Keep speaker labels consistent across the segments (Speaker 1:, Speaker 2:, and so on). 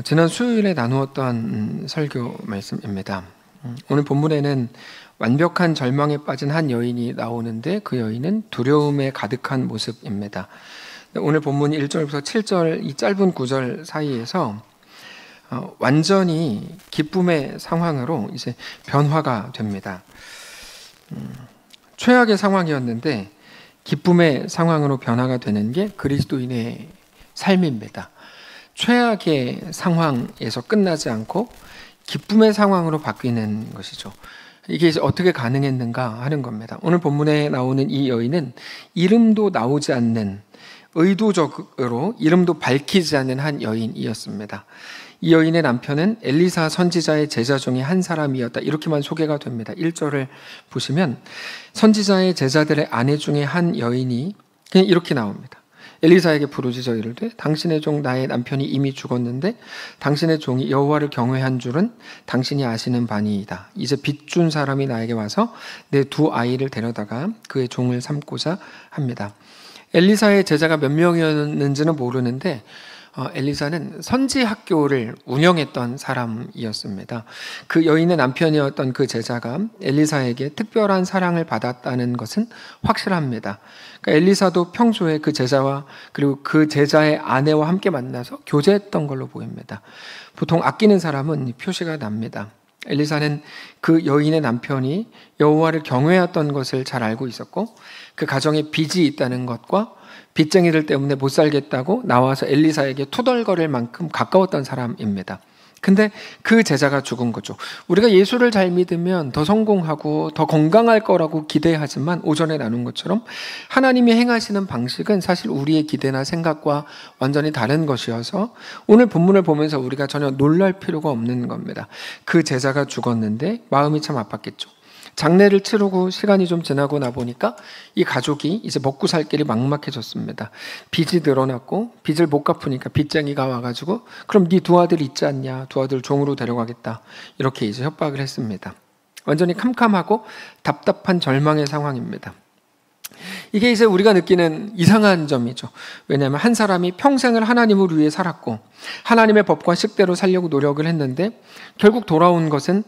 Speaker 1: 지난 수요일에 나누었던 설교 말씀입니다. 오늘 본문에는 완벽한 절망에 빠진 한 여인이 나오는데 그 여인은 두려움에 가득한 모습입니다. 오늘 본문 1절부터 7절 이 짧은 구절 사이에서 완전히 기쁨의 상황으로 이제 변화가 됩니다. 최악의 상황이었는데 기쁨의 상황으로 변화가 되는 게 그리스도인의 삶입니다. 최악의 상황에서 끝나지 않고 기쁨의 상황으로 바뀌는 것이죠. 이게 이제 어떻게 가능했는가 하는 겁니다. 오늘 본문에 나오는 이 여인은 이름도 나오지 않는, 의도적으로 이름도 밝히지 않는 한 여인이었습니다. 이 여인의 남편은 엘리사 선지자의 제자 중에 한 사람이었다, 이렇게만 소개가 됩니다. 1절을 보시면 선지자의 제자들의 아내 중에 한 여인이 그냥 이렇게 나옵니다. 엘리사에게 부르짖어 이르되 당신의 종 나의 남편이 이미 죽었는데 당신의 종이 여호와를 경외한 줄은 당신이 아시는 바니이다. 이제 빚 준 사람이 나에게 와서 내 두 아이를 데려다가 그의 종을 삼고자 합니다. 엘리사의 제자가 몇 명이었는지는 모르는데 엘리사는 선지 학교를 운영했던 사람이었습니다. 그 여인의 남편이었던 그 제자가 엘리사에게 특별한 사랑을 받았다는 것은 확실합니다. 그러니까 엘리사도 평소에 그 제자와 그리고 그 제자의 아내와 함께 만나서 교제했던 걸로 보입니다. 보통 아끼는 사람은 표시가 납니다. 엘리사는 그 여인의 남편이 여호와를 경외했던 것을 잘 알고 있었고 그 가정에 빚이 있다는 것과 빚쟁이들 때문에 못 살겠다고 나와서 엘리사에게 투덜거릴 만큼 가까웠던 사람입니다. 근데 그 제자가 죽은 거죠. 우리가 예수를 잘 믿으면 더 성공하고 더 건강할 거라고 기대하지만 오전에 나눈 것처럼 하나님이 행하시는 방식은 사실 우리의 기대나 생각과 완전히 다른 것이어서 오늘 본문을 보면서 우리가 전혀 놀랄 필요가 없는 겁니다. 그 제자가 죽었는데 마음이 참 아팠겠죠. 장례를 치르고 시간이 좀 지나고 나 보니까 이 가족이 이제 먹고 살 길이 막막해졌습니다. 빚이 늘어났고 빚을 못 갚으니까 빚쟁이가 와가지고 그럼 네 두 아들 있지 않냐, 두 아들 종으로 데려가겠다, 이렇게 이제 협박을 했습니다. 완전히 캄캄하고 답답한 절망의 상황입니다. 이게 이제 우리가 느끼는 이상한 점이죠. 왜냐하면 한 사람이 평생을 하나님을 위해 살았고 하나님의 법과 식대로 살려고 노력을 했는데 결국 돌아온 것은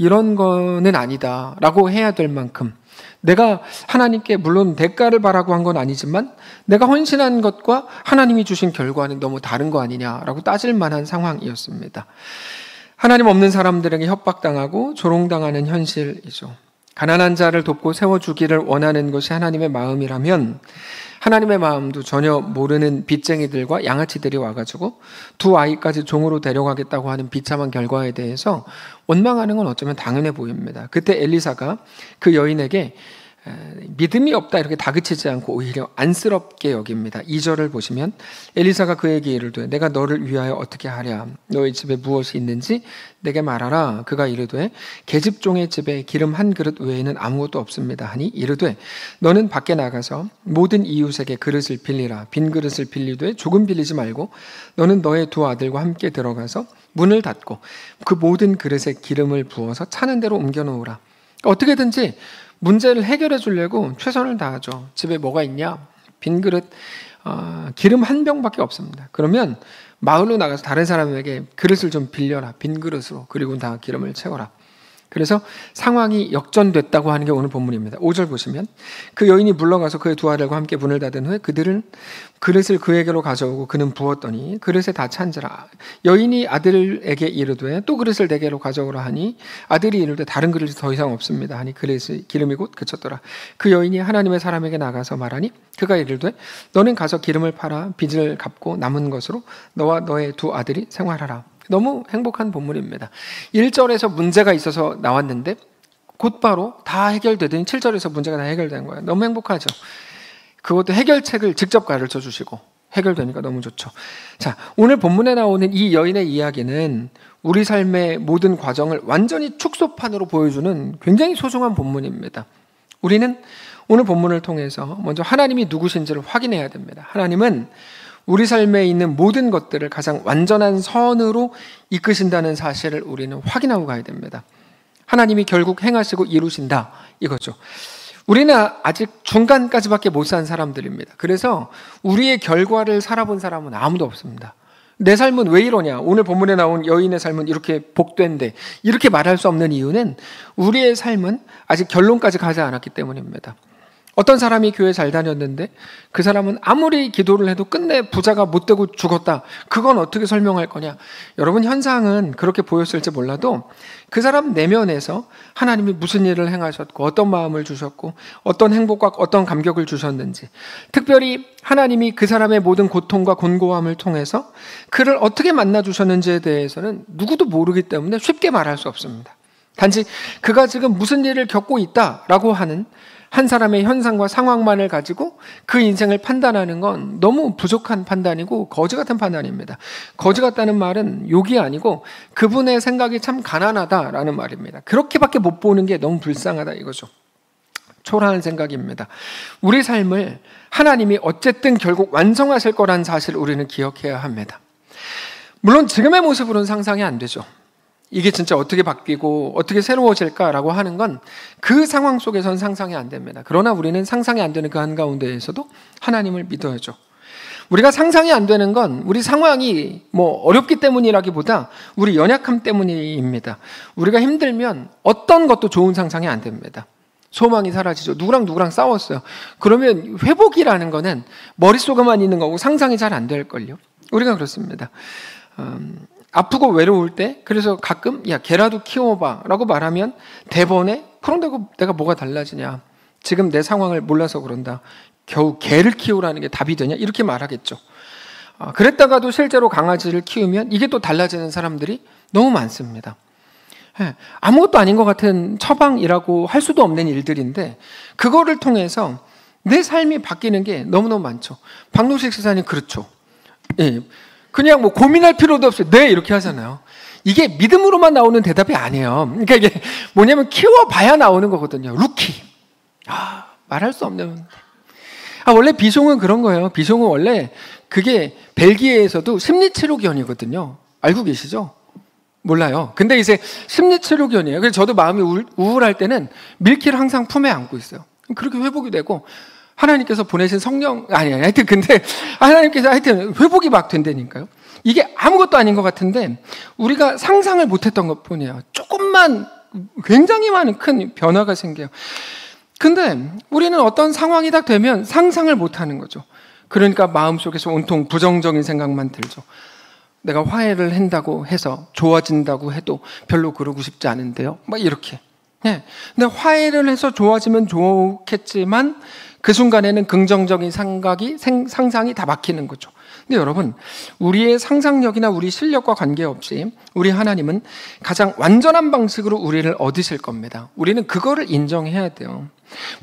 Speaker 1: 이런 거는 아니다 라고 해야 될 만큼, 내가 하나님께 물론 대가를 바라고 한 건 아니지만 내가 헌신한 것과 하나님이 주신 결과는 너무 다른 거 아니냐라고 따질 만한 상황이었습니다. 하나님 없는 사람들에게 협박당하고 조롱당하는 현실이죠. 가난한 자를 돕고 세워주기를 원하는 것이 하나님의 마음이라면 하나님의 마음도 전혀 모르는 빚쟁이들과 양아치들이 와가지고 두 아이까지 종으로 데려가겠다고 하는 비참한 결과에 대해서 원망하는 건 어쩌면 당연해 보입니다. 그때 엘리사가 그 여인에게 믿음이 없다 이렇게 다그치지 않고 오히려 안쓰럽게 여깁니다. 2절을 보시면 엘리사가 그에게 이르되 내가 너를 위하여 어떻게 하랴, 너의 집에 무엇이 있는지 내게 말하라. 그가 이르되 계집종의 집에 기름 한 그릇 외에는 아무것도 없습니다 하니 이르되 너는 밖에 나가서 모든 이웃에게 그릇을 빌리라. 빈 그릇을 빌리되 조금 빌리지 말고 너는 너의 두 아들과 함께 들어가서 문을 닫고 그 모든 그릇에 기름을 부어서 차는 대로 옮겨 놓으라. 어떻게든지 문제를 해결해 주려고 최선을 다하죠. 집에 뭐가 있냐? 빈 그릇, 기름 한 병밖에 없습니다. 그러면 마을로 나가서 다른 사람에게 그릇을 좀 빌려라. 빈 그릇으로. 그리고 다 기름을 채워라. 그래서 상황이 역전됐다고 하는 게 오늘 본문입니다. 5절 보시면 그 여인이 물러가서 그의 두 아들과 함께 문을 닫은 후에 그들은 그릇을 그에게로 가져오고 그는 부었더니 그릇에 다 찬지라. 여인이 아들에게 이르되 또 그릇을 내게로 가져오라 하니 아들이 이르되 다른 그릇이 더 이상 없습니다 하니 그릇의 기름이 곧 그쳤더라. 그 여인이 하나님의 사람에게 나가서 말하니 그가 이르되 너는 가서 기름을 팔아 빚을 갚고 남은 것으로 너와 너의 두 아들이 생활하라. 너무 행복한 본문입니다. 1절에서 문제가 있어서 나왔는데 곧바로 다 해결되더니 7절에서 문제가 다 해결된 거예요. 너무 행복하죠. 그것도 해결책을 직접 가르쳐 주시고 해결되니까 너무 좋죠. 자, 오늘 본문에 나오는 이 여인의 이야기는 우리 삶의 모든 과정을 완전히 축소판으로 보여주는 굉장히 소중한 본문입니다. 우리는 오늘 본문을 통해서 먼저 하나님이 누구신지를 확인해야 됩니다. 하나님은 우리 삶에 있는 모든 것들을 가장 완전한 선으로 이끄신다는 사실을 우리는 확인하고 가야 됩니다. 하나님이 결국 행하시고 이루신다, 이거죠. 우리는 아직 중간까지밖에 못 산 사람들입니다. 그래서 우리의 결과를 살아본 사람은 아무도 없습니다. 내 삶은 왜 이러냐? 오늘 본문에 나온 여인의 삶은 이렇게 복된데 이렇게 말할 수 없는 이유는 우리의 삶은 아직 결론까지 가지 않았기 때문입니다. 어떤 사람이 교회 잘 다녔는데 그 사람은 아무리 기도를 해도 끝내 부자가 못 되고 죽었다. 그건 어떻게 설명할 거냐? 여러분, 현상은 그렇게 보였을지 몰라도 그 사람 내면에서 하나님이 무슨 일을 행하셨고 어떤 마음을 주셨고 어떤 행복과 어떤 감격을 주셨는지, 특별히 하나님이 그 사람의 모든 고통과 곤고함을 통해서 그를 어떻게 만나 주셨는지에 대해서는 누구도 모르기 때문에 쉽게 말할 수 없습니다. 단지 그가 지금 무슨 일을 겪고 있다라고 하는 한 사람의 현상과 상황만을 가지고 그 인생을 판단하는 건 너무 부족한 판단이고 거지 같은 판단입니다. 거지 같다는 말은 욕이 아니고 그분의 생각이 참 가난하다라는 말입니다. 그렇게밖에 못 보는 게 너무 불쌍하다 이거죠. 초라한 생각입니다. 우리 삶을 하나님이 어쨌든 결국 완성하실 거라는 사실을 우리는 기억해야 합니다. 물론 지금의 모습으로는 상상이 안 되죠. 이게 진짜 어떻게 바뀌고 어떻게 새로워질까라고 하는 건 그 상황 속에서는 상상이 안 됩니다. 그러나 우리는 상상이 안 되는 그 한가운데에서도 하나님을 믿어야죠. 우리가 상상이 안 되는 건 우리 상황이 어렵기 때문이라기보다 우리 연약함 때문입니다. 우리가 힘들면 어떤 것도 좋은 상상이 안 됩니다. 소망이 사라지죠. 누구랑 싸웠어요. 그러면 회복이라는 거는 머릿속에만 있는 거고 상상이 잘 안 될걸요. 우리가 그렇습니다. 아프고 외로울 때 그래서 가끔 야 개라도 키워봐 라고 말하면 대번에 그런다고 내가 뭐가 달라지냐, 지금 내 상황을 몰라서 그런다, 겨우 개를 키우라는 게 답이 되냐 이렇게 말하겠죠. 그랬다가도 실제로 강아지를 키우면 이게 또 달라지는 사람들이 너무 많습니다. 아무것도 아닌 것 같은 처방이라고 할 수도 없는 일들인데 그거를 통해서 내 삶이 바뀌는 게 너무너무 많죠. 박노식 시사님 그렇죠. 예. 그냥 고민할 필요도 없어요. 네, 이렇게 하잖아요. 이게 믿음으로만 나오는 대답이 아니에요. 그러니까 이게 뭐냐면 키워봐야 나오는 거거든요. 루키. 말할 수 없는. 원래 비숑은 그런 거예요. 비숑은 원래 그게 벨기에에서도 심리치료견이거든요. 알고 계시죠? 몰라요. 근데 이제 심리치료견이에요. 그래서 저도 마음이 우울할 때는 밀키를 항상 품에 안고 있어요. 그렇게 회복이 되고 하나님께서 보내신 성령, 하여튼 근데 하나님께서 하여튼 회복이 막 된다니까요. 이게 아무것도 아닌 것 같은데 우리가 상상을 못했던 것 뿐이에요. 조금만 굉장히 많은 큰 변화가 생겨요. 근데 우리는 어떤 상황이 딱 되면 상상을 못하는 거죠. 그러니까 마음속에서 온통 부정적인 생각만 들죠. 내가 화해를 한다고 해서 좋아진다고 해도 별로 그러고 싶지 않은데요. 이렇게. 네. 근데 화해를 해서 좋아지면 좋겠지만 그 순간에는 긍정적인 상상이 다 막히는 거죠. 근데 여러분, 우리의 상상력이나 우리 실력과 관계없이 우리 하나님은 가장 완전한 방식으로 우리를 얻으실 겁니다. 우리는 그거를 인정해야 돼요.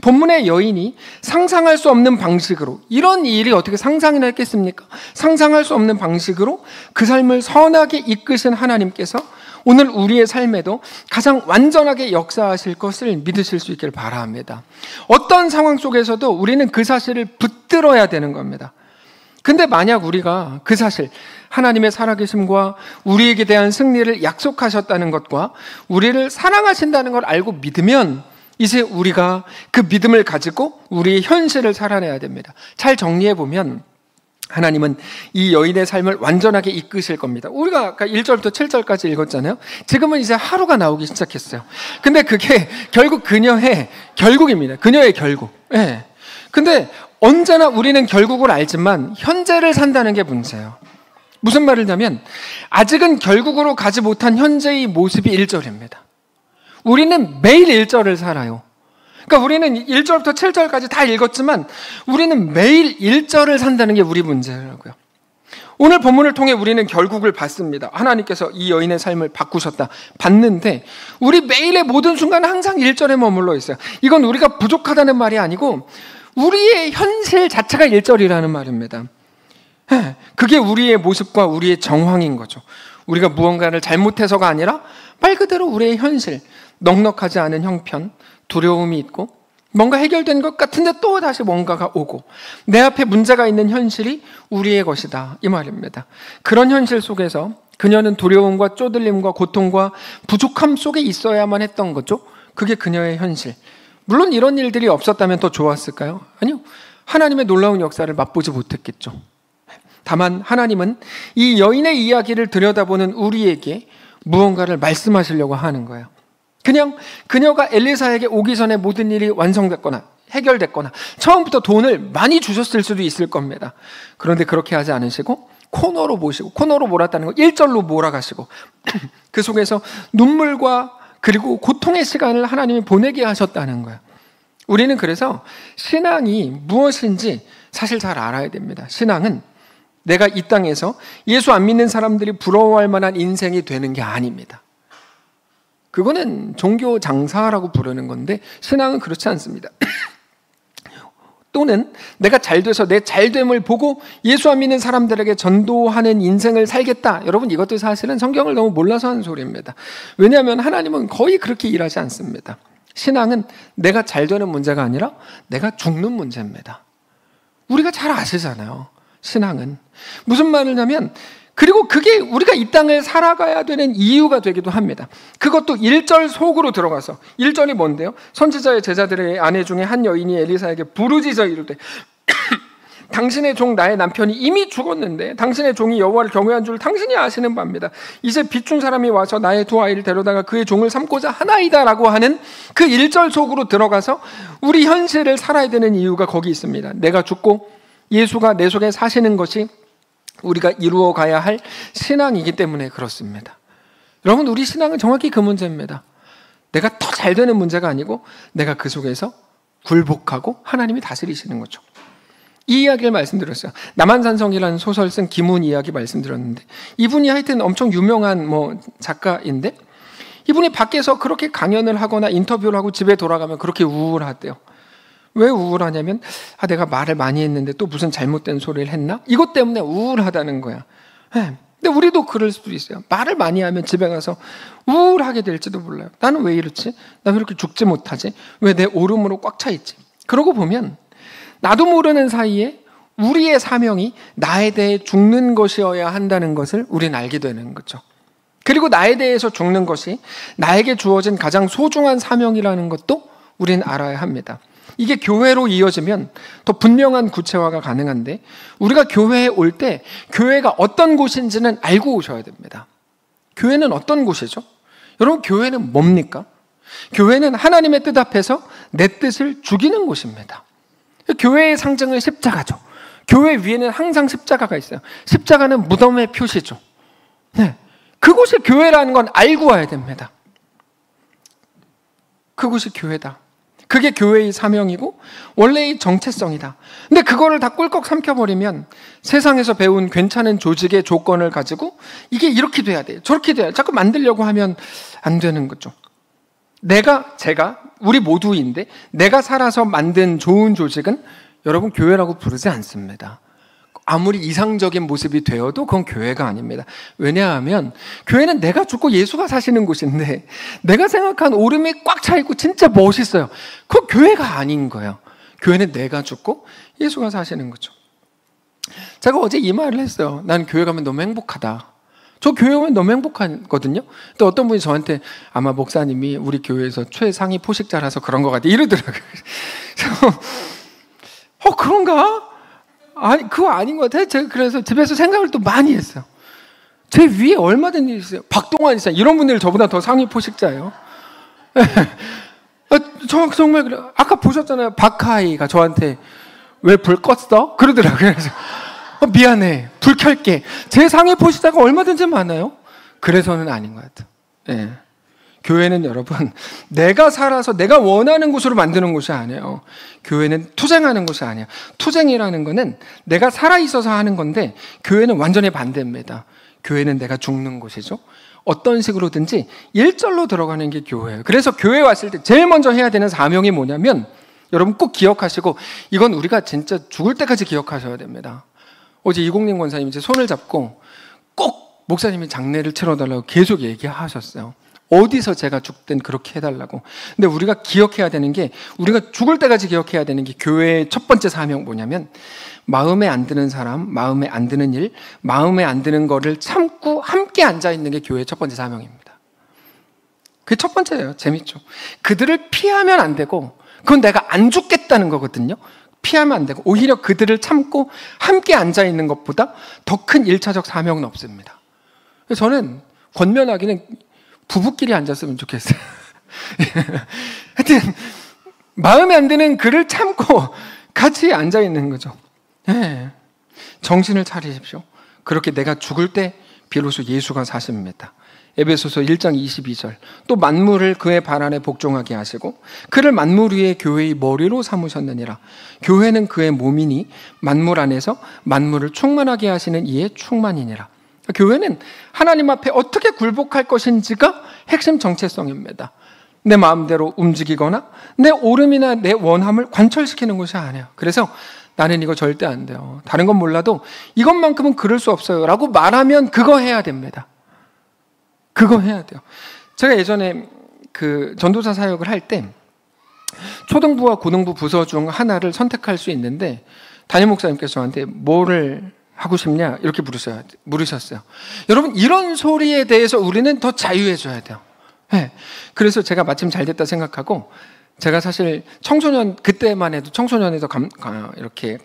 Speaker 1: 본문의 여인이 상상할 수 없는 방식으로, 이런 일이 어떻게 상상이나 했겠습니까? 상상할 수 없는 방식으로 그 삶을 선하게 이끄신 하나님께서 오늘 우리의 삶에도 가장 완전하게 역사하실 것을 믿으실 수 있기를 바랍니다. 어떤 상황 속에서도 우리는 그 사실을 붙들어야 되는 겁니다. 근데 만약 우리가 그 사실, 하나님의 살아계심과 우리에게 대한 승리를 약속하셨다는 것과 우리를 사랑하신다는 걸 알고 믿으면 이제 우리가 그 믿음을 가지고 우리의 현실을 살아내야 됩니다. 잘 정리해보면 하나님은 이 여인의 삶을 완전하게 이끄실 겁니다. 우리가 아까 1절부터 7절까지 읽었잖아요. 지금은 이제 하루가 나오기 시작했어요. 근데 그게 결국 그녀의 결국입니다. 그녀의 결국. 예. 근데 언제나 우리는 결국을 알지만 현재를 산다는 게 문제예요. 무슨 말이냐면 아직은 결국으로 가지 못한 현재의 모습이 1절입니다. 우리는 매일 1절을 살아요. 그러니까 우리는 1절부터 7절까지 다 읽었지만 우리는 매일 1절을 산다는 게 우리 문제라고요. 오늘 본문을 통해 우리는 결국을 봤습니다. 하나님께서 이 여인의 삶을 바꾸셨다. 봤는데 우리 매일의 모든 순간은 항상 1절에 머물러 있어요. 이건 우리가 부족하다는 말이 아니고 우리의 현실 자체가 1절이라는 말입니다. 그게 우리의 모습과 우리의 정황인 거죠. 우리가 무언가를 잘못해서가 아니라 말 그대로 우리의 현실, 넉넉하지 않은 형편, 두려움이 있고 뭔가 해결된 것 같은데 또 다시 뭔가가 오고 내 앞에 문제가 있는 현실이 우리의 것이다 이 말입니다. 그런 현실 속에서 그녀는 두려움과 쪼들림과 고통과 부족함 속에 있어야만 했던 거죠. 그게 그녀의 현실. 물론 이런 일들이 없었다면 더 좋았을까요? 아니요. 하나님의 놀라운 역사를 맛보지 못했겠죠. 다만 하나님은 이 여인의 이야기를 들여다보는 우리에게 무언가를 말씀하시려고 하는 거예요. 그냥 그녀가 엘리사에게 오기 전에 모든 일이 완성됐거나 해결됐거나 처음부터 돈을 많이 주셨을 수도 있을 겁니다. 그런데 그렇게 하지 않으시고 코너로 모시고, 코너로 몰았다는 거 1절로 몰아가시고 그 속에서 눈물과 그리고 고통의 시간을 하나님이 보내게 하셨다는 거예요. 우리는 그래서 신앙이 무엇인지 사실 잘 알아야 됩니다. 신앙은 내가 이 땅에서 예수 안 믿는 사람들이 부러워할 만한 인생이 되는 게 아닙니다. 그거는 종교 장사라고 부르는 건데 신앙은 그렇지 않습니다. 또는 내가 잘 돼서 내 잘됨을 보고 예수 안 믿는 사람들에게 전도하는 인생을 살겠다. 여러분, 이것도 사실은 성경을 너무 몰라서 하는 소리입니다. 왜냐하면 하나님은 거의 그렇게 일하지 않습니다. 신앙은 내가 잘 되는 문제가 아니라 내가 죽는 문제입니다. 우리가 잘 아시잖아요. 신앙은 무슨 말이냐면, 그리고 그게 우리가 이 땅을 살아가야 되는 이유가 되기도 합니다. 그것도 1절 속으로 들어가서, 1절이 뭔데요? 선지자의 제자들의 아내 중에 한 여인이 엘리사에게 부르짖어 이르되 당신의 종 나의 남편이 이미 죽었는데 당신의 종이 여호와를 경외한 줄 당신이 아시는 바입니다. 이제 비춘 사람이 와서 나의 두 아이를 데려다가 그의 종을 삼고자 하나이다 라고 하는 그 1절 속으로 들어가서 우리 현실을 살아야 되는 이유가 거기 있습니다. 내가 죽고 예수가 내 속에 사시는 것이 우리가 이루어 가야 할 신앙이기 때문에 그렇습니다. 여러분, 우리 신앙은 정확히 그 문제입니다. 내가 더 잘 되는 문제가 아니고 내가 그 속에서 굴복하고 하나님이 다스리시는 거죠. 이 이야기를 말씀드렸어요. 남한산성이라는 소설 쓴 김훈 이야기 말씀드렸는데, 이분이 하여튼 엄청 유명한 작가인데, 이분이 밖에서 그렇게 강연을 하거나 인터뷰를 하고 집에 돌아가면 그렇게 우울하대요. 왜 우울하냐면, 내가 말을 많이 했는데 또 무슨 잘못된 소리를 했나? 이것 때문에 우울하다는 거야. 근데 우리도 그럴 수도 있어요. 말을 많이 하면 집에 가서 우울하게 될지도 몰라요. 나는 왜 이렇지? 나 왜 이렇게 죽지 못하지? 왜 내 오름으로 꽉 차 있지? 그러고 보면 나도 모르는 사이에 우리의 사명이 나에 대해 죽는 것이어야 한다는 것을 우리는 알게 되는 거죠. 그리고 나에 대해서 죽는 것이 나에게 주어진 가장 소중한 사명이라는 것도 우리는 알아야 합니다. 이게 교회로 이어지면 더 분명한 구체화가 가능한데, 우리가 교회에 올 때 교회가 어떤 곳인지는 알고 오셔야 됩니다. 교회는 어떤 곳이죠? 여러분, 교회는 뭡니까? 교회는 하나님의 뜻 앞에서 내 뜻을 죽이는 곳입니다. 교회의 상징은 십자가죠. 교회 위에는 항상 십자가가 있어요. 십자가는 무덤의 표시죠. 네, 그곳이 교회라는 건 알고 와야 됩니다. 그곳이 교회다. 그게 교회의 사명이고 원래의 정체성이다. 근데 그거를 다 꿀꺽 삼켜버리면 세상에서 배운 괜찮은 조직의 조건을 가지고 이게 이렇게 돼야 돼, 저렇게 돼야 돼, 자꾸 만들려고 하면 안 되는 거죠. 제가 우리 모두인데 내가 살아서 만든 좋은 조직은 여러분 교회라고 부르지 않습니다. 아무리 이상적인 모습이 되어도 그건 교회가 아닙니다. 왜냐하면 교회는 내가 죽고 예수가 사시는 곳인데, 내가 생각한 오름이 꽉 차 있고 진짜 멋있어요. 그건 교회가 아닌 거예요. 교회는 내가 죽고 예수가 사시는 거죠. 제가 어제 이 말을 했어요. 난 교회 가면 너무 행복하다. 저 교회 오면 너무 행복하거든요. 또 어떤 분이 저한테 아마 목사님이 우리 교회에서 최상위 포식자라서 그런 것 같아 이러더라고요. 그런가? 아니, 그거 아닌 것 같아요. 제가 그래서 집에서 생각을 또 많이 했어요. 제 위에 얼마든지 있어요. 박동환 있어요. 이런 분들이 저보다 더 상위 포식자예요. 저 정말 그래. 아까 보셨잖아요. 박하이가 저한테 왜 불 껐어? 그러더라고요. 그래서 미안해. 불 켤게. 제 상위 포식자가 얼마든지 많아요. 그래서는 아닌 것 같아요. 네. 교회는 여러분, 내가 살아서 내가 원하는 곳으로 만드는 곳이 아니에요. 교회는 투쟁하는 곳이 아니에요. 투쟁이라는 거는 내가 살아있어서 하는 건데, 교회는 완전히 반대입니다. 교회는 내가 죽는 곳이죠. 어떤 식으로든지 일절로 들어가는 게 교회예요. 그래서 교회 왔을 때 제일 먼저 해야 되는 사명이 뭐냐면, 여러분 꼭 기억하시고, 이건 우리가 진짜 죽을 때까지 기억하셔야 됩니다. 어제 이공림 권사님이 제 손을 잡고 꼭 목사님이 장례를 치러달라고 계속 얘기하셨어요. 어디서 제가 죽든 그렇게 해달라고. 근데 우리가 기억해야 되는 게, 우리가 죽을 때까지 기억해야 되는 게 교회의 첫 번째 사명 뭐냐면, 마음에 안 드는 사람, 마음에 안 드는 일, 마음에 안 드는 거를 참고 함께 앉아있는 게 교회의 첫 번째 사명입니다. 그게 첫 번째예요. 재밌죠? 그들을 피하면 안 되고, 그건 내가 안 죽겠다는 거거든요. 피하면 안 되고 오히려 그들을 참고 함께 앉아있는 것보다 더 큰 1차적 사명은 없습니다. 저는 권면하기는 부부끼리 앉았으면 좋겠어요. 하여튼 마음에 안 드는 그를 참고 같이 앉아있는 거죠. 네. 정신을 차리십시오. 그렇게 내가 죽을 때 비로소 예수가 사십니다. 에베소서 1장 22절 또 만물을 그의 발 안에 복종하게 하시고 그를 만물 위에 교회의 머리로 삼으셨느니라. 교회는 그의 몸이니 만물 안에서 만물을 충만하게 하시는 이의 충만이니라. 교회는 하나님 앞에 어떻게 굴복할 것인지가 핵심 정체성입니다. 내 마음대로 움직이거나 내 오름이나 내 원함을 관철시키는 것이 아니에요. 그래서 나는 이거 절대 안 돼요. 다른 건 몰라도 이것만큼은 그럴 수 없어요 라고 말하면 그거 해야 됩니다. 그거 해야 돼요. 제가 예전에 그 전도사 사역을 할 때 초등부와 고등부 부서 중 하나를 선택할 수 있는데 담임 목사님께서 저한테 뭐를 하고 싶냐 이렇게 물으셨어요. 여러분 이런 소리에 대해서 우리는 더 자유해줘야 돼요. 네. 그래서 제가 마침 잘 됐다 생각하고 제가 사실 청소년 그때만 해도 청소년에서 이렇게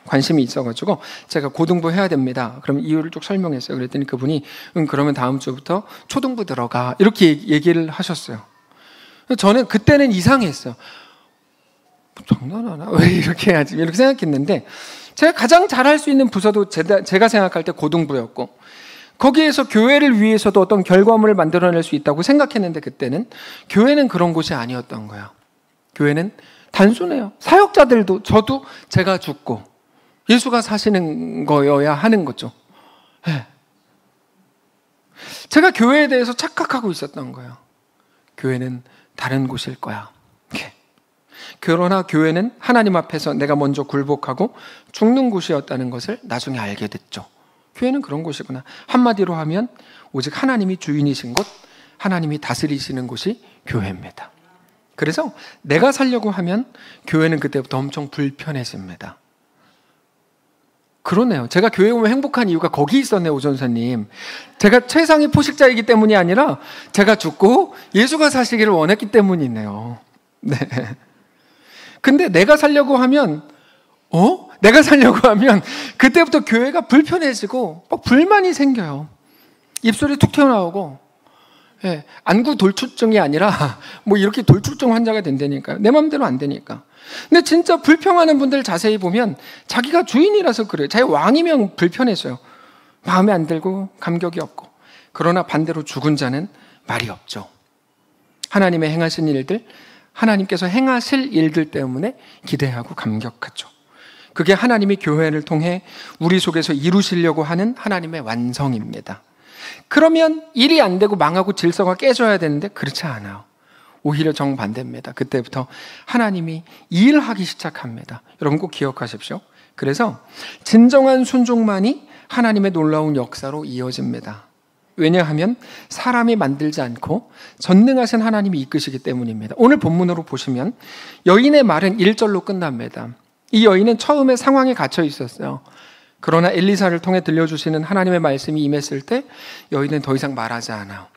Speaker 1: 관심이 있어가지고 제가 고등부 해야 됩니다. 그럼 이유를 쭉 설명했어요. 그랬더니 그분이 그러면 다음 주부터 초등부 들어가 이렇게 얘기를 하셨어요. 저는 그때는 이상했어요. 장난하나? 왜 이렇게 해야지? 이렇게 생각했는데 제가 가장 잘할 수 있는 부서도 제가 생각할 때 고등부였고 거기에서 교회를 위해서도 어떤 결과물을 만들어낼 수 있다고 생각했는데 그때는 교회는 그런 곳이 아니었던 거예요. 교회는 단순해요. 사역자들도 저도 제가 죽고 예수가 사시는 거여야 하는 거죠. 네. 제가 교회에 대해서 착각하고 있었던 거예요. 교회는 다른 곳일 거야. 그러나 교회는 하나님 앞에서 내가 먼저 굴복하고 죽는 곳이었다는 것을 나중에 알게 됐죠. 교회는 그런 곳이구나. 한마디로 하면 오직 하나님이 주인이신 곳, 하나님이 다스리시는 곳이 교회입니다. 그래서 내가 살려고 하면 교회는 그때부터 엄청 불편해집니다. 그러네요. 제가 교회 오면 행복한 이유가 거기 있었네요, 오전사님. 제가 최상의 포식자이기 때문이 아니라 제가 죽고 예수가 사시기를 원했기 때문이네요. 네. 근데 내가 살려고 하면 그때부터 교회가 불편해지고 막 불만이 생겨요. 입술이 툭 튀어나오고 예, 안구 돌출증이 아니라 뭐 이렇게 돌출증 환자가 된다니까요. 내 마음대로 안 되니까. 근데 진짜 불평하는 분들 자세히 보면 자기가 주인이라서 그래요. 자기 왕이면 불편해져요. 마음에 안 들고 감격이 없고. 그러나 반대로 죽은 자는 말이 없죠. 하나님의 행하신 일들, 하나님께서 행하실 일들 때문에 기대하고 감격하죠. 그게 하나님이 교회를 통해 우리 속에서 이루시려고 하는 하나님의 완성입니다. 그러면 일이 안 되고 망하고 질서가 깨져야 되는데 그렇지 않아요. 오히려 정반대입니다. 그때부터 하나님이 일하기 시작합니다. 여러분 꼭 기억하십시오. 그래서 진정한 순종만이 하나님의 놀라운 역사로 이어집니다. 왜냐하면 사람이 만들지 않고 전능하신 하나님이 이끄시기 때문입니다. 오늘 본문으로 보시면 여인의 말은 1절로 끝납니다. 이 여인은 처음에 상황에 갇혀 있었어요. 그러나 엘리사를 통해 들려주시는 하나님의 말씀이 임했을 때 여인은 더 이상 말하지 않아요.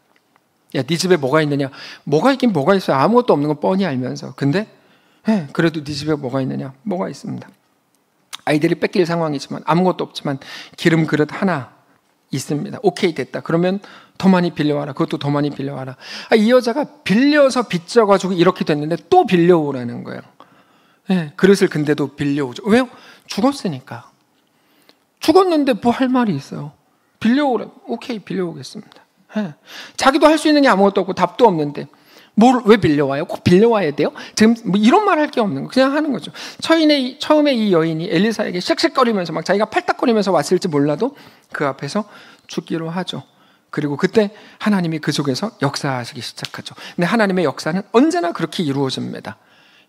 Speaker 1: 야, 네 집에 뭐가 있느냐? 뭐가 있긴 뭐가 있어요. 아무것도 없는 거 뻔히 알면서. 근데 그래도 네 집에 뭐가 있느냐? 뭐가 있습니다. 아이들이 뺏길 상황이지만 아무것도 없지만 기름 그릇 하나 있습니다. 오케이 됐다. 그러면 더 많이 빌려와라. 그것도 더 많이 빌려와라. 이 여자가 빌려서 빚져가지고 이렇게 됐는데 또 빌려오라는 거예요. 그릇을 근데도 빌려오죠. 왜요? 죽었으니까. 죽었는데 뭐 할 말이 있어요. 빌려오라. 오케이 빌려오겠습니다. 자기도 할 수 있는 게 아무것도 없고 답도 없는데 왜 빌려와요? 꼭 빌려와야 돼요? 지금 뭐 이런 말 할 게 없는 거 그냥 하는 거죠. 처음에 이 여인이 엘리사에게 씩씩거리면서 막 자기가 팔딱거리면서 왔을지 몰라도 그 앞에서 죽기로 하죠. 그리고 그때 하나님이 그 속에서 역사하시기 시작하죠. 근데 하나님의 역사는 언제나 그렇게 이루어집니다.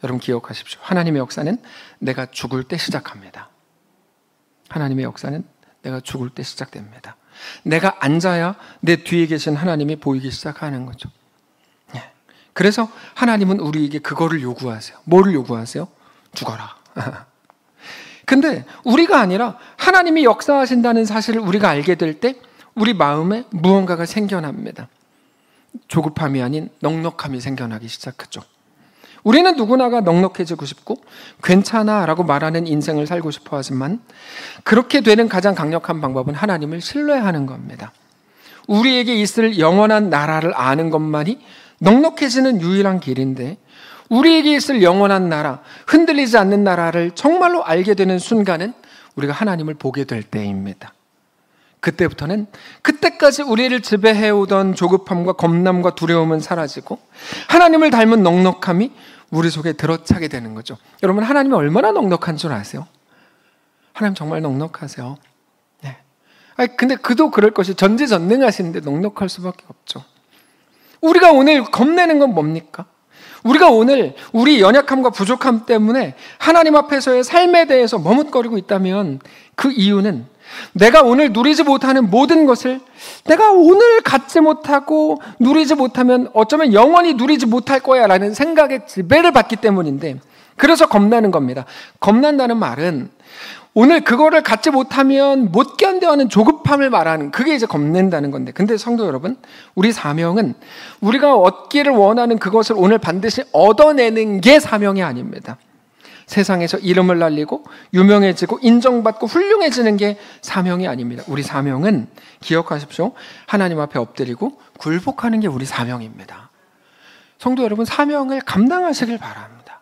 Speaker 1: 여러분 기억하십시오. 하나님의 역사는 내가 죽을 때 시작합니다. 하나님의 역사는 내가 죽을 때 시작됩니다. 내가 앉아야 내 뒤에 계신 하나님이 보이기 시작하는 거죠. 그래서 하나님은 우리에게 그거를 요구하세요. 뭐를 요구하세요? 죽어라. 근데 우리가 아니라 하나님이 역사하신다는 사실을 우리가 알게 될 때 우리 마음에 무언가가 생겨납니다. 조급함이 아닌 넉넉함이 생겨나기 시작하죠. 우리는 누구나가 넉넉해지고 싶고 괜찮아 라고 말하는 인생을 살고 싶어 하지만 그렇게 되는 가장 강력한 방법은 하나님을 신뢰하는 겁니다. 우리에게 있을 영원한 나라를 아는 것만이 넉넉해지는 유일한 길인데 우리에게 있을 영원한 나라, 흔들리지 않는 나라를 정말로 알게 되는 순간은 우리가 하나님을 보게 될 때입니다. 그때부터는 그때까지 우리를 지배해오던 조급함과 겁남과 두려움은 사라지고 하나님을 닮은 넉넉함이 우리 속에 들어차게 되는 거죠. 여러분, 하나님이 얼마나 넉넉한 줄 아세요? 하나님 정말 넉넉하세요. 네. 근데 그도 그럴 것이 전지전능하신데 넉넉할 수밖에 없죠. 우리가 오늘 겁내는 건 뭡니까? 우리가 오늘 우리 연약함과 부족함 때문에 하나님 앞에서의 삶에 대해서 머뭇거리고 있다면 그 이유는 내가 오늘 누리지 못하는 모든 것을 내가 오늘 갖지 못하고 누리지 못하면 어쩌면 영원히 누리지 못할 거야 라는 생각에 지배를 받기 때문인데, 그래서 겁나는 겁니다. 겁난다는 말은 오늘 그거를 갖지 못하면 못 견뎌하는 조급함을 말하는, 그게 이제 겁낸다는 건데, 근데 성도 여러분, 우리 사명은 우리가 얻기를 원하는 그것을 오늘 반드시 얻어내는 게 사명이 아닙니다. 세상에서 이름을 날리고 유명해지고 인정받고 훌륭해지는 게 사명이 아닙니다. 우리 사명은, 기억하십시오, 하나님 앞에 엎드리고 굴복하는 게 우리 사명입니다. 성도 여러분, 사명을 감당하시길 바랍니다.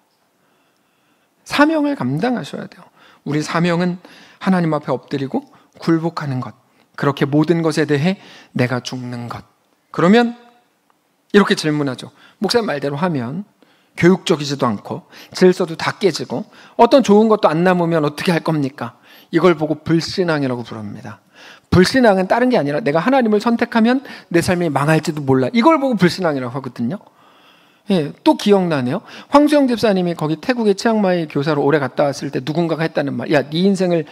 Speaker 1: 사명을 감당하셔야 돼요. 우리 사명은 하나님 앞에 엎드리고 굴복하는 것, 그렇게 모든 것에 대해 내가 죽는 것. 그러면 이렇게 질문하죠. 목사님 말대로 하면 교육적이지도 않고 질서도 다 깨지고 어떤 좋은 것도 안 남으면 어떻게 할 겁니까? 이걸 보고 불신앙이라고 부릅니다. 불신앙은 다른 게 아니라 내가 하나님을 선택하면 내 삶이 망할지도 몰라, 이걸 보고 불신앙이라고 하거든요. 예, 또 기억나네요. 황수영 집사님이 거기 태국의 치앙마이 교사로 오래 갔다 왔을 때 누군가가 했다는 말, 야, 네 인생을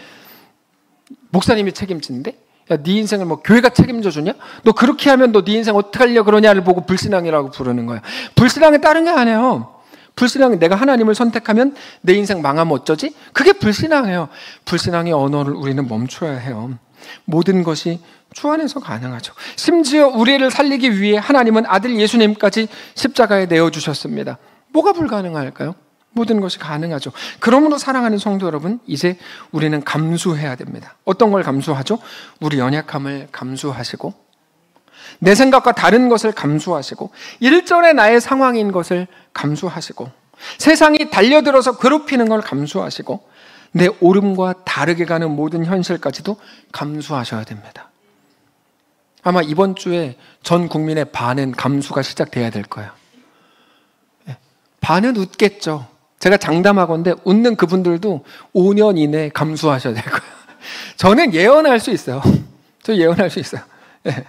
Speaker 1: 목사님이 책임지는데? 야, 네 인생을 뭐 교회가 책임져 주냐? 너 그렇게 하면 너 네 인생 어떻게 하려고 그러냐를 보고 불신앙이라고 부르는 거예요. 불신앙은 다른 게 아니에요. 불신앙은 내가 하나님을 선택하면 내 인생 망하면 어쩌지? 그게 불신앙이에요. 불신앙의 언어를 우리는 멈춰야 해요. 모든 것이 주 안에서 가능하죠. 심지어 우리를 살리기 위해 하나님은 아들 예수님까지 십자가에 내어주셨습니다. 뭐가 불가능할까요? 모든 것이 가능하죠. 그러므로 사랑하는 성도 여러분, 이제 우리는 감수해야 됩니다. 어떤 걸 감수하죠? 우리 연약함을 감수하시고, 내 생각과 다른 것을 감수하시고, 일전의 나의 상황인 것을 감수하시고, 세상이 달려들어서 괴롭히는 걸 감수하시고, 내 옳음과 다르게 가는 모든 현실까지도 감수하셔야 됩니다. 아마 이번 주에 전 국민의 반은 감수가 시작돼야 될 거예요. 반은 웃겠죠. 제가 장담하건대 웃는 그분들도 5년 이내에 감수하셔야 될 거예요. 저는 예언할 수 있어요. 저 예언할 수 있어요. 예.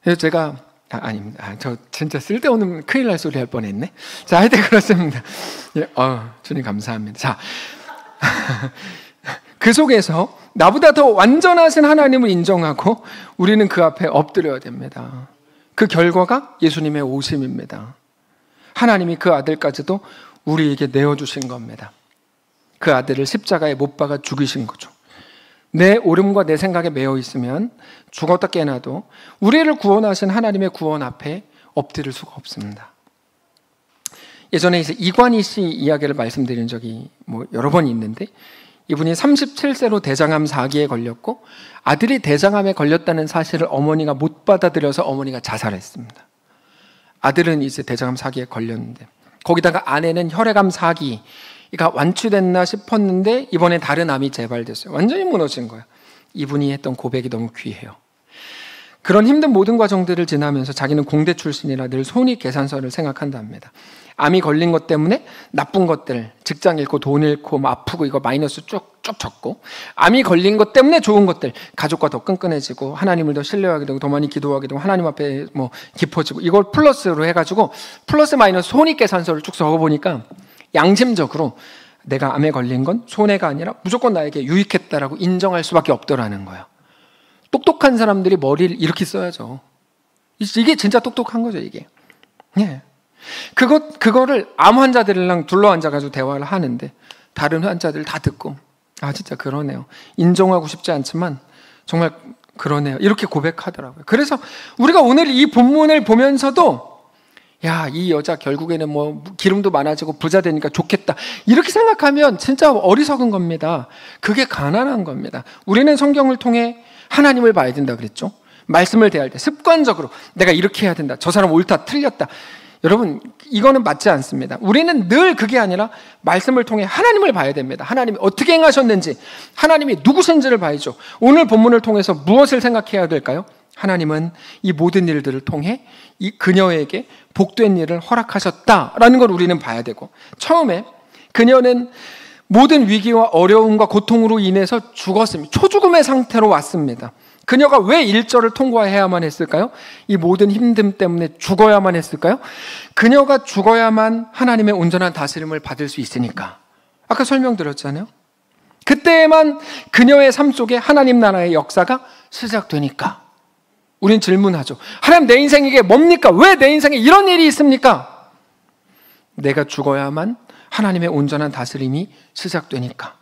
Speaker 1: 그래서 제가 아닙니다. 저 진짜 쓸데없는 큰일 날 소리 할 뻔했네. 자, 하여튼 그렇습니다. 예, 주님 감사합니다. 자, 그 속에서 나보다 더 완전하신 하나님을 인정하고 우리는 그 앞에 엎드려야 됩니다. 그 결과가 예수님의 오심입니다. 하나님이 그 아들까지도 우리에게 내어주신 겁니다. 그 아들을 십자가에 못 박아 죽이신 거죠. 내 옳음과 내 생각에 매여 있으면 죽었다 깨나도 우리를 구원하신 하나님의 구원 앞에 엎드릴 수가 없습니다. 예전에 이제 이관희 씨 이야기를 말씀드린 적이 여러 번 있는데, 이분이 37세로 대장암 4기에 걸렸고 아들이 대장암에 걸렸다는 사실을 어머니가 못 받아들여서 어머니가 자살했습니다. 아들은 이제 대장암 4기에 걸렸는데, 거기다가 아내는 혈액암 4기가 완치됐나 싶었는데 이번에 다른 암이 재발됐어요. 완전히 무너진 거예요. 이분이 했던 고백이 너무 귀해요. 그런 힘든 모든 과정들을 지나면서 자기는 공대 출신이라 늘 손익계산서를 생각한답니다. 암이 걸린 것 때문에 나쁜 것들, 직장 잃고 돈 잃고 아프고 이거 마이너스 쭉쭉 적고, 암이 걸린 것 때문에 좋은 것들, 가족과 더 끈끈해지고 하나님을 더 신뢰하게 되고 더 많이 기도하게 되고 하나님 앞에 깊어지고, 이걸 플러스로 해가지고 플러스 마이너스 손익계산서를 쭉 적어보니까 양심적으로 내가 암에 걸린 건 손해가 아니라 무조건 나에게 유익했다라고 인정할 수밖에 없더라는 거예요. 똑똑한 사람들이 머리를 이렇게 써야죠. 이게 진짜 똑똑한 거죠, 이게. 예. 그거를 암 환자들이랑 둘러 앉아가지고 대화를 하는데 다른 환자들 다 듣고, 아, 진짜 그러네요. 인정하고 싶지 않지만 정말 그러네요. 이렇게 고백하더라고요. 그래서 우리가 오늘 이 본문을 보면서도 야, 이 여자 결국에는 뭐 기름도 많아지고 부자 되니까 좋겠다. 이렇게 생각하면 진짜 어리석은 겁니다. 그게 가난한 겁니다. 우리는 성경을 통해 하나님을 봐야 된다 그랬죠. 말씀을 대할 때 습관적으로 내가 이렇게 해야 된다. 저 사람 옳다, 틀렸다. 여러분, 이거는 맞지 않습니다. 우리는 늘 그게 아니라 말씀을 통해 하나님을 봐야 됩니다. 하나님이 어떻게 행하셨는지, 하나님이 누구신지를 봐야죠. 오늘 본문을 통해서 무엇을 생각해야 될까요? 하나님은 이 모든 일들을 통해 이 그녀에게 복된 일을 허락하셨다라는 걸 우리는 봐야 되고, 처음에 그녀는 모든 위기와 어려움과 고통으로 인해서 죽었습니다. 초죽음의 상태로 왔습니다. 그녀가 왜 1절을 통과해야만 했을까요? 이 모든 힘듦 때문에 죽어야만 했을까요? 그녀가 죽어야만 하나님의 온전한 다스림을 받을 수 있으니까. 아까 설명드렸잖아요. 그때에만 그녀의 삶 속에 하나님 나라의 역사가 시작되니까. 우린 질문하죠. 하나님, 내 인생에게 뭡니까? 왜 내 인생에 이런 일이 있습니까? 내가 죽어야만 하나님의 온전한 다스림이 시작되니까.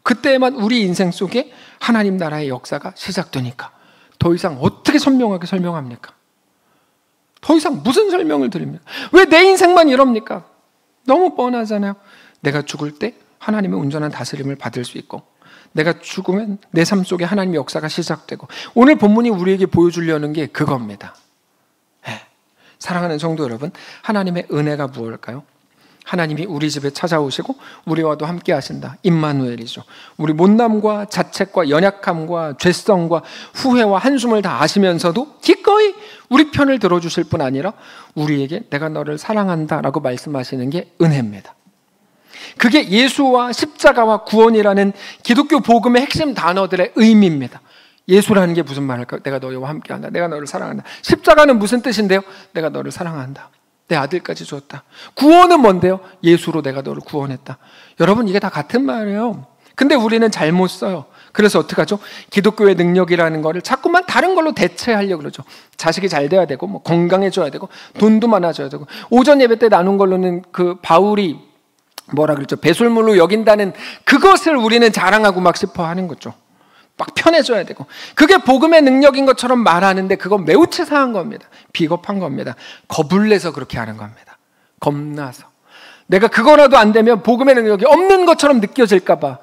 Speaker 1: 그때에만 우리 인생 속에 하나님 나라의 역사가 시작되니까. 더 이상 어떻게 선명하게 설명합니까? 더 이상 무슨 설명을 드립니까? 왜 내 인생만 이럽니까? 너무 뻔하잖아요. 내가 죽을 때 하나님의 온전한 다스림을 받을 수 있고, 내가 죽으면 내 삶 속에 하나님의 역사가 시작되고, 오늘 본문이 우리에게 보여주려는 게 그겁니다. 사랑하는 성도 여러분, 하나님의 은혜가 무엇일까요? 하나님이 우리 집에 찾아오시고 우리와도 함께 하신다. 임마누엘이죠. 우리 못남과 자책과 연약함과 죄성과 후회와 한숨을 다 아시면서도 기꺼이 우리 편을 들어주실 뿐 아니라 우리에게 내가 너를 사랑한다라고 말씀하시는 게 은혜입니다. 그게 예수와 십자가와 구원이라는 기독교 복음의 핵심 단어들의 의미입니다. 예수라는 게 무슨 말일까요? 내가 너희와 함께한다. 내가 너를 사랑한다. 십자가는 무슨 뜻인데요? 내가 너를 사랑한다. 내 아들까지 주었다. 구원은 뭔데요? 예수로 내가 너를 구원했다. 여러분, 이게 다 같은 말이에요. 근데 우리는 잘못 써요. 그래서 어떡하죠? 기독교의 능력이라는 거를 자꾸만 다른 걸로 대체하려고 그러죠. 자식이 잘 돼야 되고, 뭐 건강해져야 되고, 돈도 많아져야 되고. 오전 예배 때 나눈 걸로는 그 바울이 뭐라 그랬죠? 배설물로 여긴다는 그것을 우리는 자랑하고 막 싶어 하는 거죠. 막 편해져야 되고. 그게 복음의 능력인 것처럼 말하는데 그건 매우 치사한 겁니다. 비겁한 겁니다. 겁을 내서 그렇게 하는 겁니다. 겁나서. 내가 그거라도 안 되면 복음의 능력이 없는 것처럼 느껴질까 봐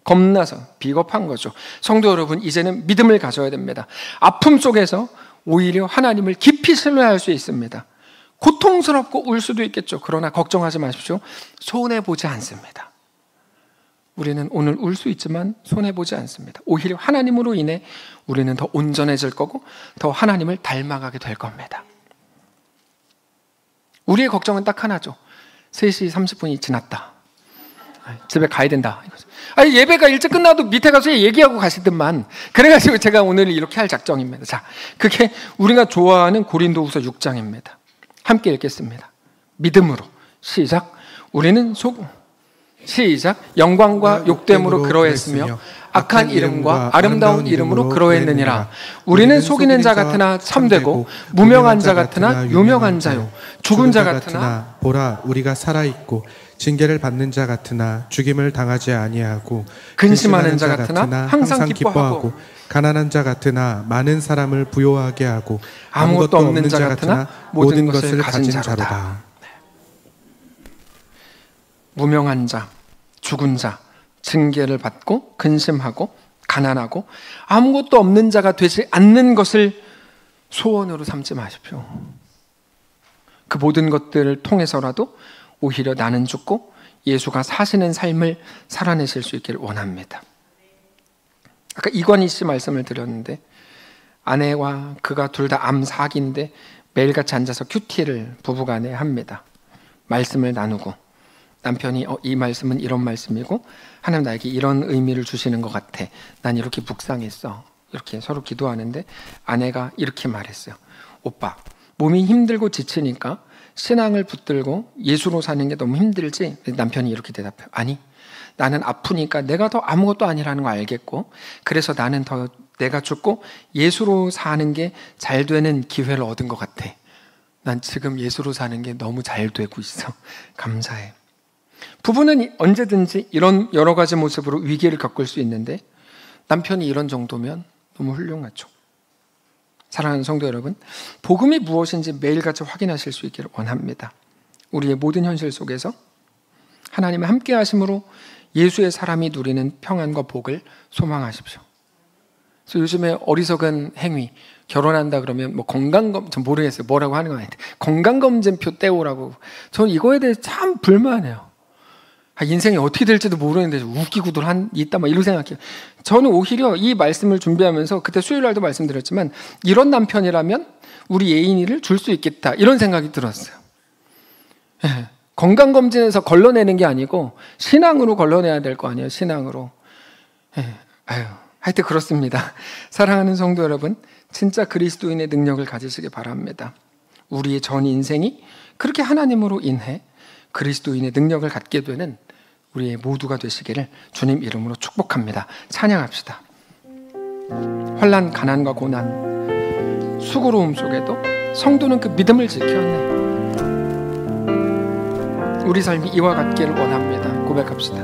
Speaker 1: 겁나서. 비겁한 거죠. 성도 여러분, 이제는 믿음을 가져야 됩니다. 아픔 속에서 오히려 하나님을 깊이 신뢰할 수 있습니다. 고통스럽고 울 수도 있겠죠. 그러나 걱정하지 마십시오. 손해보지 않습니다. 우리는 오늘 울 수 있지만 손해보지 않습니다. 오히려 하나님으로 인해 우리는 더 온전해질 거고 더 하나님을 닮아가게 될 겁니다. 우리의 걱정은 딱 하나죠. 3시 30분이 지났다. 집에 가야 된다. 아니, 예배가 일찍 끝나도 밑에 가서 얘기하고 가시더만. 그래가지고 제가 오늘 이렇게 할 작정입니다. 자, 그게 우리가 좋아하는 고린도후서 6장입니다. 함께 읽겠습니다. 믿음으로 시작. 우리는 시작. 영광과 욕됨으로 그러했으며 악한 이름과 아름다운 이름으로 그러했느니라. 우리는 속이는 자 같으나 참되고 무명한 자 같으나 유명한 자요 죽은 자 같으나
Speaker 2: 보라 우리가 살아있고 징계를 받는 자 같으나 죽임을 당하지 아니하고
Speaker 1: 근심하는 자 같으나 항상 기뻐하고
Speaker 2: 가난한 자 같으나 많은 사람을 부요하게 하고
Speaker 1: 아무것도 없는 자 같으나 모든 것을 가진 자로다. 무명한 자, 죽은 자, 징계를 받고 근심하고 가난하고 아무것도 없는 자가 되지 않는 것을 소원으로 삼지 마십시오. 그 모든 것들을 통해서라도 오히려 나는 죽고 예수가 사시는 삶을 살아내실 수 있기를 원합니다. 아까 이관희 씨 말씀을 드렸는데 아내와 그가 둘 다 암 4기인데 매일같이 앉아서 큐티를 부부간에 합니다. 말씀을 나누고 남편이 이 말씀은 이런 말씀이고 하나님 나에게 이런 의미를 주시는 것 같아. 난 이렇게 묵상했어. 이렇게 서로 기도하는데 아내가 이렇게 말했어요. 오빠, 몸이 힘들고 지치니까 신앙을 붙들고 예수로 사는 게 너무 힘들지? 남편이 이렇게 대답해요. 아니, 나는 아프니까 내가 더 아무것도 아니라는 거 알겠고 그래서 나는 더 내가 죽고 예수로 사는 게 잘 되는 기회를 얻은 것 같아. 난 지금 예수로 사는 게 너무 잘 되고 있어. 감사해. 부부는 언제든지 이런 여러 가지 모습으로 위기를 겪을 수 있는데 남편이 이런 정도면 너무 훌륭하죠. 사랑하는 성도 여러분, 복음이 무엇인지 매일같이 확인하실 수 있기를 원합니다. 우리의 모든 현실 속에서 하나님의 함께 하심으로 예수의 사람이 누리는 평안과 복을 소망하십시오. 그래서 요즘에 어리석은 행위, 결혼한다 그러면 뭐 건강검, 전 모르겠어요. 뭐라고 하는 거 아닌데 건강검진표 떼오라고. 저는 이거에 대해 참 불만해요. 인생이 어떻게 될지도 모르는데 웃기고들 있다 막 이런 생각해요. 저는 오히려 이 말씀을 준비하면서 그때 수요일날도 말씀드렸지만 이런 남편이라면 우리 예인이를 줄 수 있겠다 이런 생각이 들었어요. 건강검진에서 걸러내는 게 아니고 신앙으로 걸러내야 될 거 아니에요. 신앙으로. 하여튼 그렇습니다. 사랑하는 성도 여러분, 진짜 그리스도인의 능력을 가지시기 바랍니다. 우리의 전 인생이 그렇게 하나님으로 인해 그리스도인의 능력을 갖게 되는 우리의 모두가 되시기를 주님 이름으로 축복합니다. 찬양합시다. 환난, 가난과 고난, 수고로움 속에도 성도는 그 믿음을 지켰네. 우리 삶이 이와 같기를 원합니다. 고백합시다.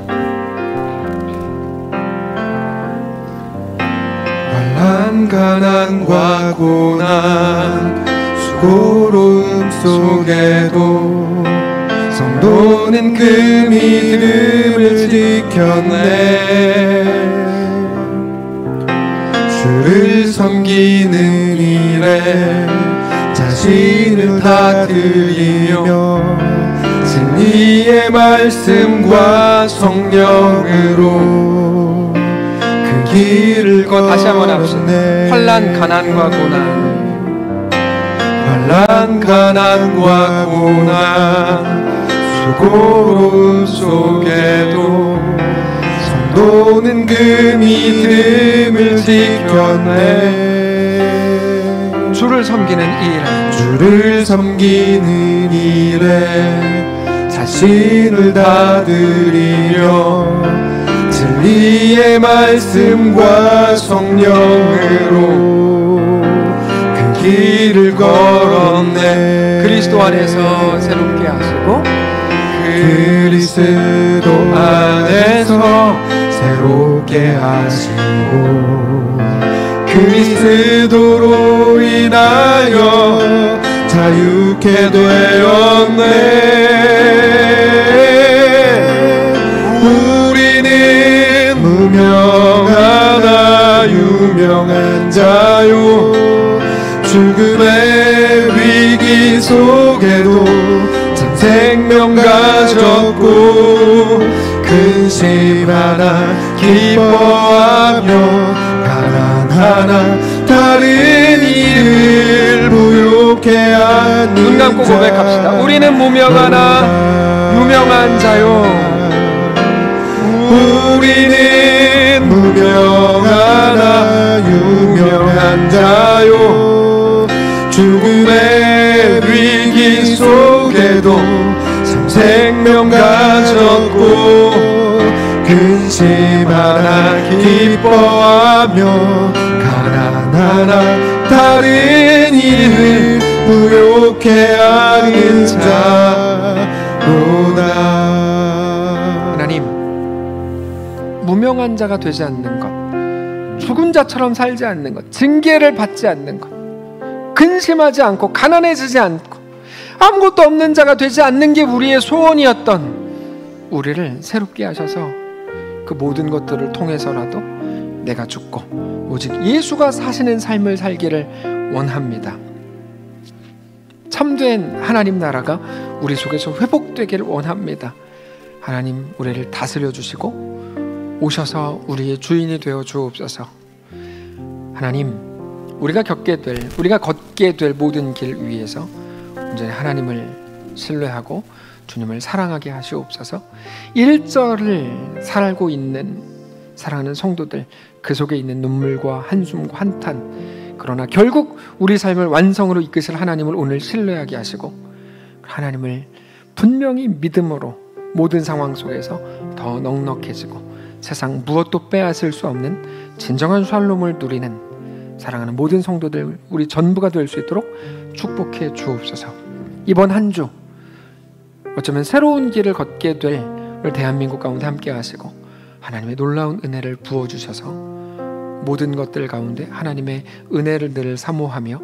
Speaker 2: 환난, 가난과 고난, 수고로움 속에도 성도는 그 믿음을 지켰네. 주를 섬기는 일에 자신을 다 드리며 진리의 말씀과 성령으로 그 길을
Speaker 1: 다시 한번 합시다. 환난, 가난과 고난,
Speaker 2: 환난, 가난과 고난, 수고로움 속에도 성도는 그 믿음을 지켰네.
Speaker 1: 주를 섬기는 일에,
Speaker 2: 주를 섬기는 일에 자신을 다 드리며 진리의 말씀과 성령으로 그 길을 걸었네.
Speaker 1: 그리스도 안에서 새롭게 하시고
Speaker 2: 그리스도 안에서 새롭게 하시고 그리스도로 인하여 자유케 되었네. 우리는 무명하나 유명한 자요 죽음의 위기 속에도 생명 가졌고 근심하나 기뻐하며 가난하나 다른 일을 부욕해 하는
Speaker 1: 눈 감고 고백합시다. 우리는 무명하나 유명한 자요.
Speaker 2: 우리는 무명하나 유명한 자요 죽음의 위기 속에도 생명 가졌고 근심하나 기뻐하며 가난하나 다른 일을 부욕해 하는 자로다.
Speaker 1: 하나님, 무명한 자가 되지 않는 것, 죽은 자처럼 살지 않는 것, 징계를 받지 않는 것, 근심하지 않고 가난해지지 않고 아무것도 없는 자가 되지 않는 게 우리의 소원이었던 우리를 새롭게 하셔서 그 모든 것들을 통해서라도 내가 죽고 오직 예수가 사시는 삶을 살기를 원합니다. 참된 하나님 나라가 우리 속에서 회복되기를 원합니다. 하나님, 우리를 다스려 주시고 오셔서 우리의 주인이 되어 주옵소서. 하나님, 우리가 걷게 될 모든 길 위에서 온전히 하나님을 신뢰하고 주님을 사랑하게 하시옵소서. 1절을 살고 있는 사랑하는 성도들, 그 속에 있는 눈물과 한숨과 한탄, 그러나 결국 우리 삶을 완성으로 이끄실 하나님을 오늘 신뢰하게 하시고 하나님을 분명히 믿음으로 모든 상황 속에서 더 넉넉해지고 세상 무엇도 빼앗을 수 없는 진정한 샬롬을 누리는 사랑하는 모든 성도들 우리 전부가 될 수 있도록 축복해 주옵소서. 이번 한 주 어쩌면 새로운 길을 걷게 될 대한민국 가운데 함께 하시고 하나님의 놀라운 은혜를 부어주셔서 모든 것들 가운데 하나님의 은혜를 늘 사모하며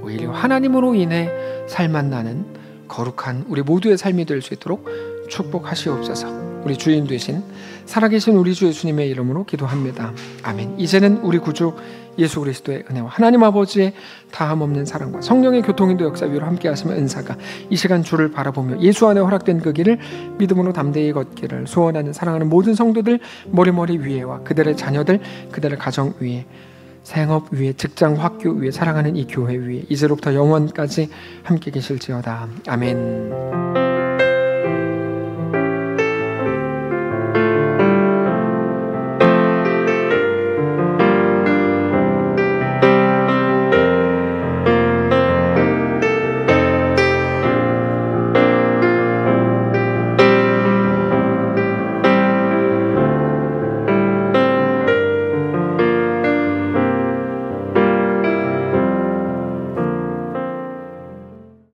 Speaker 1: 오히려 하나님으로 인해 살만 나는 거룩한 우리 모두의 삶이 될 수 있도록 축복하시옵소서. 우리 주인 되신 살아계신 우리 주 예수님의 이름으로 기도합니다. 아멘. 이제는 우리 구주 예수 그리스도의 은혜와 하나님 아버지의 다함없는 사랑과 성령의 교통인도 역사 위로 함께 하시며 은사가 이 시간 주를 바라보며 예수 안에 허락된 그 길을 믿음으로 담대히 걷기를 소원하는 사랑하는 모든 성도들 머리머리 위에와 그들의 자녀들 그들의 가정 위에 생업 위에 직장 학교 위에 사랑하는 이 교회 위에 이제로부터 영원까지 함께 계실지어다. 아멘.